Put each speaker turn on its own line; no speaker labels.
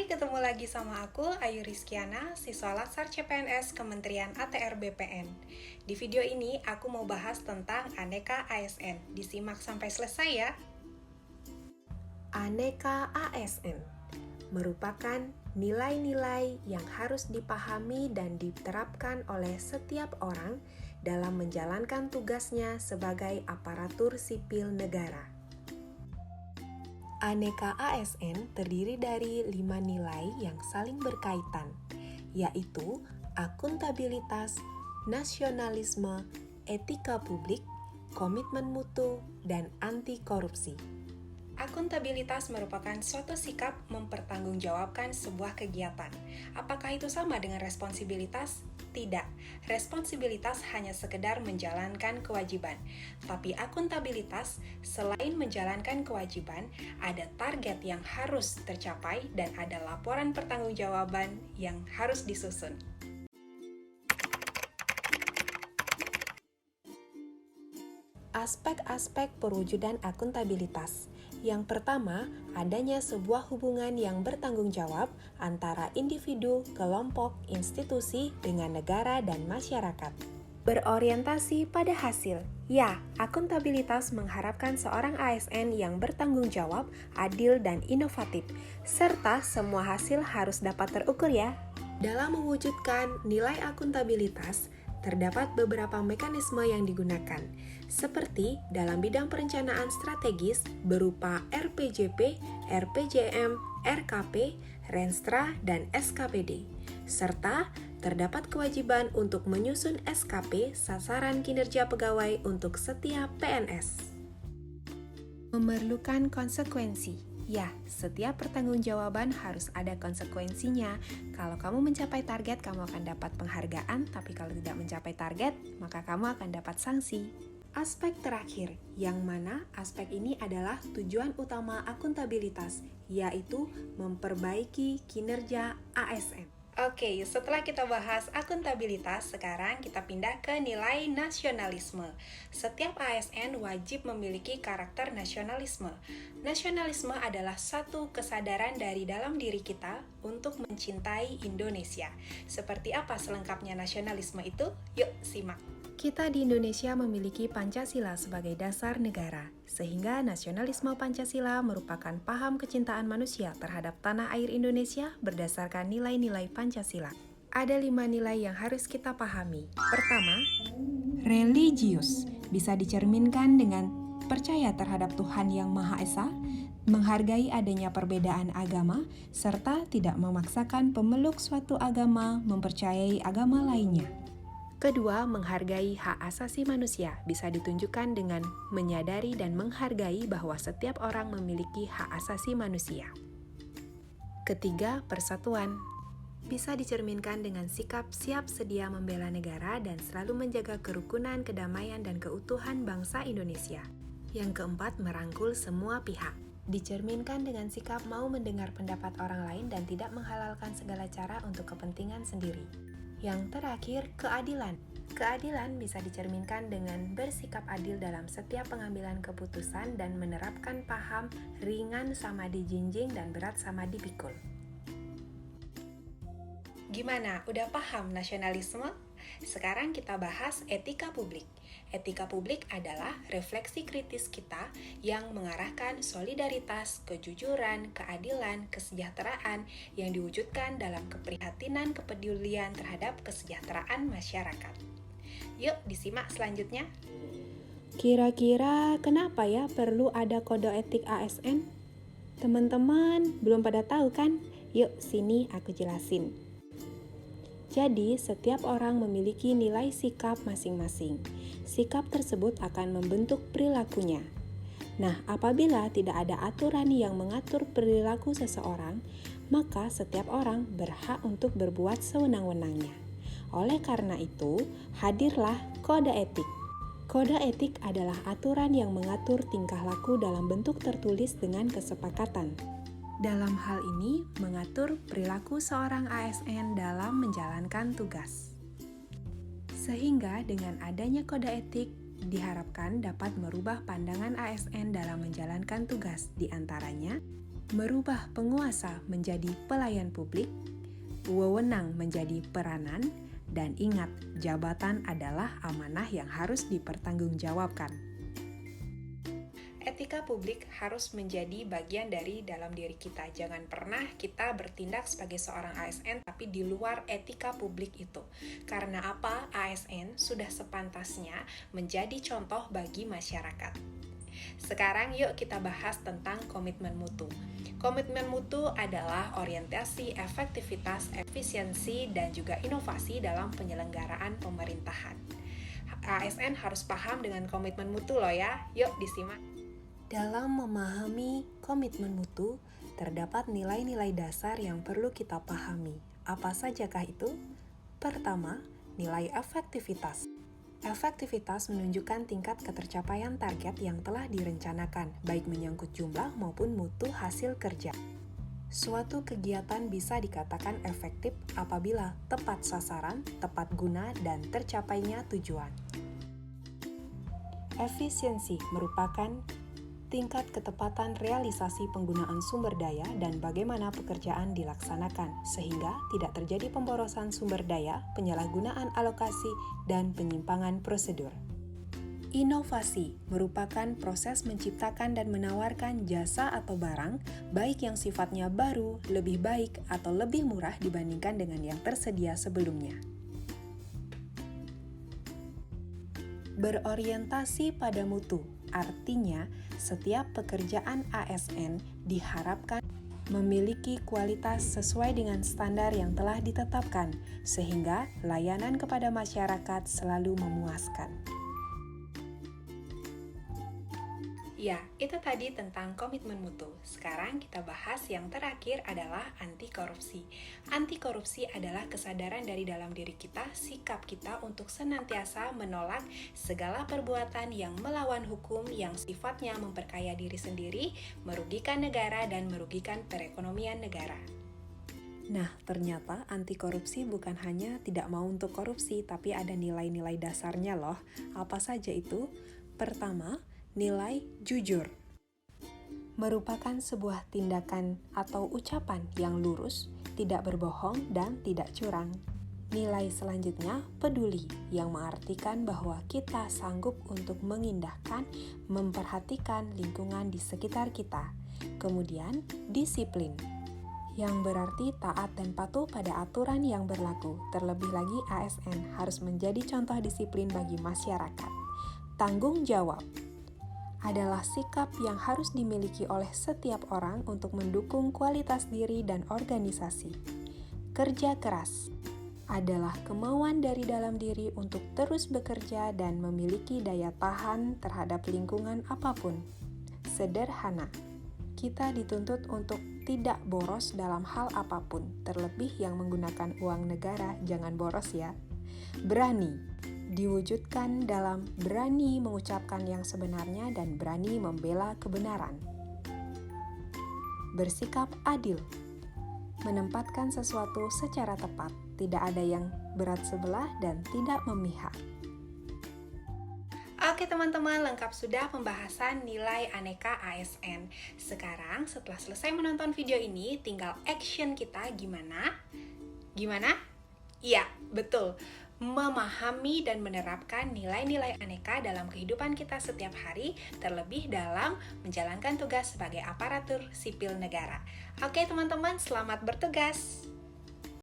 ketemu lagi sama aku, Ayu Rizkiana, siswa Latsar CPNS Kementerian ATR BPN. Di video ini, aku mau bahas tentang Aneka ASN. Disimak sampai selesai ya.
Aneka ASN merupakan nilai-nilai yang harus dipahami dan diterapkan oleh setiap orang dalam menjalankan tugasnya sebagai aparatur sipil negara. Aneka ASN terdiri dari 5 nilai yang saling berkaitan, yaitu akuntabilitas, nasionalisme, etika publik, komitmen mutu, dan anti korupsi.
Akuntabilitas merupakan suatu sikap mempertanggungjawabkan sebuah kegiatan. Apakah itu sama dengan responsibilitas? Tidak. Responsibilitas hanya sekedar menjalankan kewajiban. Tapi akuntabilitas, selain menjalankan kewajiban, ada target yang harus tercapai dan ada laporan pertanggungjawaban yang harus disusun.
Aspek-aspek perwujudan akuntabilitas. Yang pertama, adanya sebuah hubungan yang bertanggung jawab antara individu, kelompok, institusi, dengan negara dan masyarakat. Berorientasi pada hasil. Ya, akuntabilitas mengharapkan seorang ASN yang bertanggung jawab, adil, dan inovatif, serta semua hasil harus dapat terukur ya. Dalam mewujudkan nilai akuntabilitas, terdapat beberapa mekanisme yang digunakan, seperti dalam bidang perencanaan strategis berupa RPJP, RPJM, RKP, Renstra, dan SKPD, serta terdapat kewajiban untuk menyusun SKP sasaran kinerja pegawai untuk setiap PNS. Memerlukan konsekuensi. Ya, setiap pertanggungjawaban harus ada konsekuensinya. Kalau kamu mencapai target, kamu akan dapat penghargaan, tapi kalau tidak mencapai target, maka kamu akan dapat sanksi. Aspek terakhir, yang mana aspek ini adalah tujuan utama akuntabilitas, yaitu memperbaiki kinerja ASN.
Oke, setelah kita bahas akuntabilitas, sekarang kita pindah ke nilai nasionalisme. Setiap ASN wajib memiliki karakter nasionalisme. Nasionalisme adalah satu kesadaran dari dalam diri kita untuk mencintai Indonesia. Seperti apa selengkapnya nasionalisme itu? Yuk, simak.
Kita di Indonesia memiliki Pancasila sebagai dasar negara, sehingga nasionalisme Pancasila merupakan paham kecintaan manusia terhadap tanah air Indonesia berdasarkan nilai-nilai Pancasila. Ada 5 nilai yang harus kita pahami. Pertama, religius bisa dicerminkan dengan percaya terhadap Tuhan Yang Maha Esa, menghargai adanya perbedaan agama, serta tidak memaksakan pemeluk suatu agama mempercayai agama lainnya. Kedua, menghargai hak asasi manusia bisa ditunjukkan dengan menyadari dan menghargai bahwa setiap orang memiliki hak asasi manusia. Ketiga, persatuan bisa dicerminkan dengan sikap siap sedia membela negara dan selalu menjaga kerukunan, kedamaian, dan keutuhan bangsa Indonesia. Yang keempat, merangkul semua pihak. Dicerminkan dengan sikap mau mendengar pendapat orang lain dan tidak menghalalkan segala cara untuk kepentingan sendiri. Yang terakhir, keadilan. Keadilan bisa dicerminkan dengan bersikap adil dalam setiap pengambilan keputusan dan menerapkan paham ringan sama dijinjing dan berat sama dipikul.
Gimana? Udah paham nasionalisme? Sekarang kita bahas etika publik. Etika publik adalah refleksi kritis kita yang mengarahkan solidaritas, kejujuran, keadilan, kesejahteraan yang diwujudkan dalam keprihatinan kepedulian terhadap kesejahteraan masyarakat. Yuk, disimak selanjutnya.
Kira-kira kenapa ya perlu ada kode etik ASN? Teman-teman belum pada tahu kan? Yuk, sini aku jelasin. Jadi, setiap orang memiliki nilai sikap masing-masing. Sikap tersebut akan membentuk perilakunya. Nah, apabila tidak ada aturan yang mengatur perilaku seseorang, maka setiap orang berhak untuk berbuat sewenang-wenangnya. Oleh karena itu, hadirlah kode etik. Kode etik adalah aturan yang mengatur tingkah laku dalam bentuk tertulis dengan kesepakatan. Dalam hal ini, mengatur perilaku seorang ASN dalam menjalankan tugas. Sehingga dengan adanya kode etik, diharapkan dapat merubah pandangan ASN dalam menjalankan tugas, di antaranya merubah penguasa menjadi pelayan publik, wewenang menjadi peranan, dan ingat, jabatan adalah amanah yang harus dipertanggungjawabkan.
Etika publik harus menjadi bagian dari dalam diri kita. Jangan pernah kita bertindak sebagai seorang ASN tapi di luar etika publik itu. Karena apa? ASN sudah sepantasnya menjadi contoh bagi masyarakat. Sekarang yuk kita bahas tentang komitmen mutu. Komitmen mutu adalah orientasi efektivitas, efisiensi, dan juga inovasi dalam penyelenggaraan pemerintahan. ASN harus paham dengan komitmen mutu loh ya. Yuk disimak.
Dalam memahami komitmen mutu, terdapat nilai-nilai dasar yang perlu kita pahami. Apa sajakah itu? Pertama, nilai efektivitas. Efektivitas menunjukkan tingkat ketercapaian target yang telah direncanakan, baik menyangkut jumlah maupun mutu hasil kerja. Suatu kegiatan bisa dikatakan efektif apabila tepat sasaran, tepat guna, dan tercapainya tujuan. Efisiensi merupakan tingkat ketepatan realisasi penggunaan sumber daya dan bagaimana pekerjaan dilaksanakan, sehingga tidak terjadi pemborosan sumber daya, penyalahgunaan alokasi, dan penyimpangan prosedur. Inovasi merupakan proses menciptakan dan menawarkan jasa atau barang, baik yang sifatnya baru, lebih baik, atau lebih murah dibandingkan dengan yang tersedia sebelumnya. Berorientasi pada mutu, artinya setiap pekerjaan ASN diharapkan memiliki kualitas sesuai dengan standar yang telah ditetapkan, sehingga layanan kepada masyarakat selalu memuaskan.
Ya, itu tadi tentang komitmen mutu. Sekarang kita bahas yang terakhir adalah anti korupsi. Anti korupsi adalah kesadaran dari dalam diri kita, sikap kita untuk senantiasa menolak segala perbuatan yang melawan hukum yang sifatnya memperkaya diri sendiri, merugikan negara, dan merugikan perekonomian negara.
Nah, ternyata anti korupsi bukan hanya tidak mau untuk korupsi, tapi ada nilai-nilai dasarnya loh. Apa saja itu? Pertama, nilai jujur merupakan sebuah tindakan atau ucapan yang lurus, tidak berbohong, dan tidak curang. Nilai selanjutnya, peduli, yang mengartikan bahwa kita sanggup untuk mengindahkan, memperhatikan lingkungan di sekitar kita. Kemudian, disiplin, yang berarti taat dan patuh pada aturan yang berlaku. Terlebih lagi, ASN harus menjadi contoh disiplin bagi masyarakat. Tanggung jawab adalah sikap yang harus dimiliki oleh setiap orang untuk mendukung kualitas diri dan organisasi. Kerja keras adalah kemauan dari dalam diri untuk terus bekerja dan memiliki daya tahan terhadap lingkungan apapun. Sederhana, kita dituntut untuk tidak boros dalam hal apapun, terlebih yang menggunakan uang negara, jangan boros ya. Berani diwujudkan dalam berani mengucapkan yang sebenarnya dan berani membela kebenaran. Bersikap adil, menempatkan sesuatu secara tepat, tidak ada yang berat sebelah dan tidak memihak.
Oke teman-teman, lengkap sudah pembahasan nilai aneka ASN. Sekarang setelah selesai menonton video ini, tinggal action kita gimana? Gimana? Iya, betul. Memahami dan menerapkan nilai-nilai aneka dalam kehidupan kita setiap hari, terlebih dalam menjalankan tugas sebagai aparatur sipil negara. Oke teman-teman, selamat bertugas!